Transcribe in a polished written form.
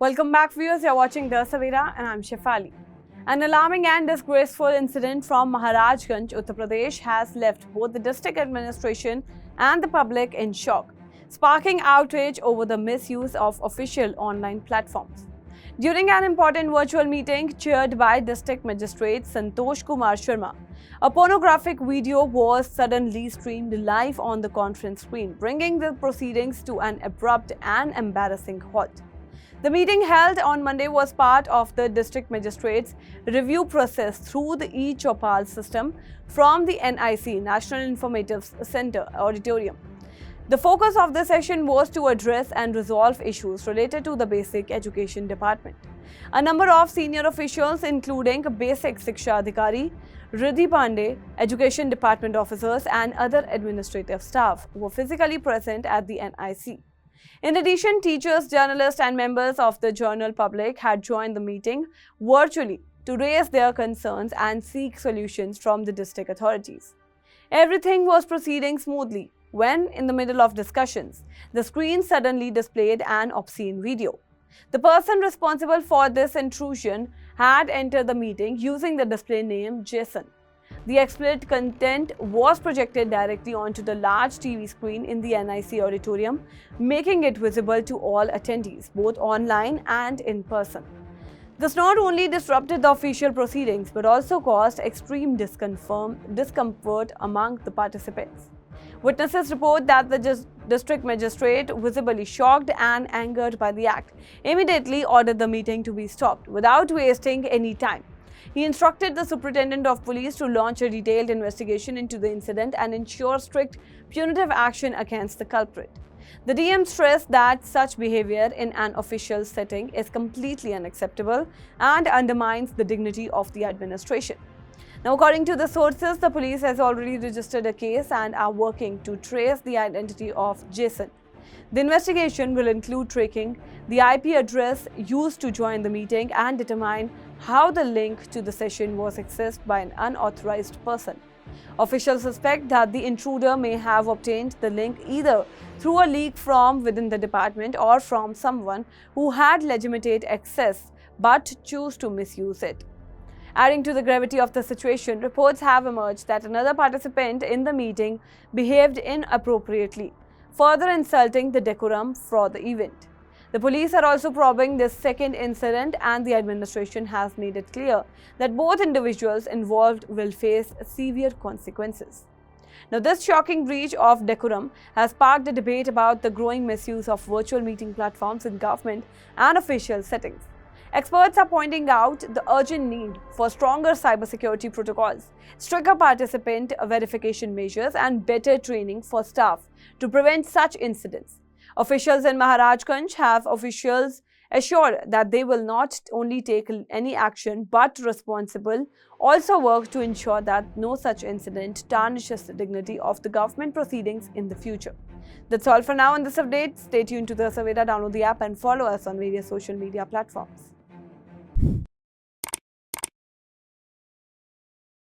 Welcome back, viewers. You're watching The Savera and I'm Shefali. An alarming and disgraceful incident from Maharajganj, Uttar Pradesh has left both the district administration and the public in shock, sparking outrage over the misuse of official online platforms. During an important virtual meeting chaired by District Magistrate Santosh Kumar Sharma, a pornographic video was suddenly streamed live on the conference screen, bringing the proceedings to an abrupt and embarrassing halt. The meeting held on Monday was part of the District Magistrate's review process through the e-Chopal system from the NIC National Informative Center auditorium. The focus of the session was to address and resolve issues related to the Basic Education Department. A number of senior officials, including Basic Shiksha Adhikari, Riddhi Pandey, Education Department officers, and other administrative staff, were physically present at the NIC. In addition, teachers, journalists, and members of the general public had joined the meeting virtually to raise their concerns and seek solutions from the district authorities. Everything was proceeding smoothly when, in the middle of discussions, the screen suddenly displayed an obscene video. The person responsible for this intrusion had entered the meeting using the display name Jason. The explicit content was projected directly onto the large TV screen in the NIC auditorium, making it visible to all attendees, both online and in person. This not only disrupted the official proceedings but also caused extreme discomfort among the participants. Witnesses report that the district magistrate, visibly shocked and angered by the act, immediately ordered the meeting to be stopped without wasting any time. He instructed the superintendent of police to launch a detailed investigation into the incident and ensure strict punitive action against the culprit. The DM stressed that such behavior in an official setting is completely unacceptable and undermines the dignity of the administration. Now, according to the sources, the police has already registered a case and are working to trace the identity of Jason. The investigation will include tracking the IP address used to join the meeting and determine how the link to the session was accessed by an unauthorized person. Officials suspect that the intruder may have obtained the link either through a leak from within the department or from someone who had legitimate access but chose to misuse it. Adding to the gravity of the situation, reports have emerged that another participant in the meeting behaved inappropriately, further insulting the decorum for the event. The police are also probing this second incident, and the administration has made it clear that both individuals involved will face severe consequences. Now, this shocking breach of decorum has sparked a debate about the growing misuse of virtual meeting platforms in government and official settings. Experts are pointing out the urgent need for stronger cybersecurity protocols, stricter participant verification measures, and better training for staff to prevent such incidents. Officials in Maharajganj have assured that they will not only take any action but also work to ensure that no such incident tarnishes the dignity of the government proceedings in the future. That's all for now on this update. Stay tuned to The Savera, download the app and follow us on various social media platforms.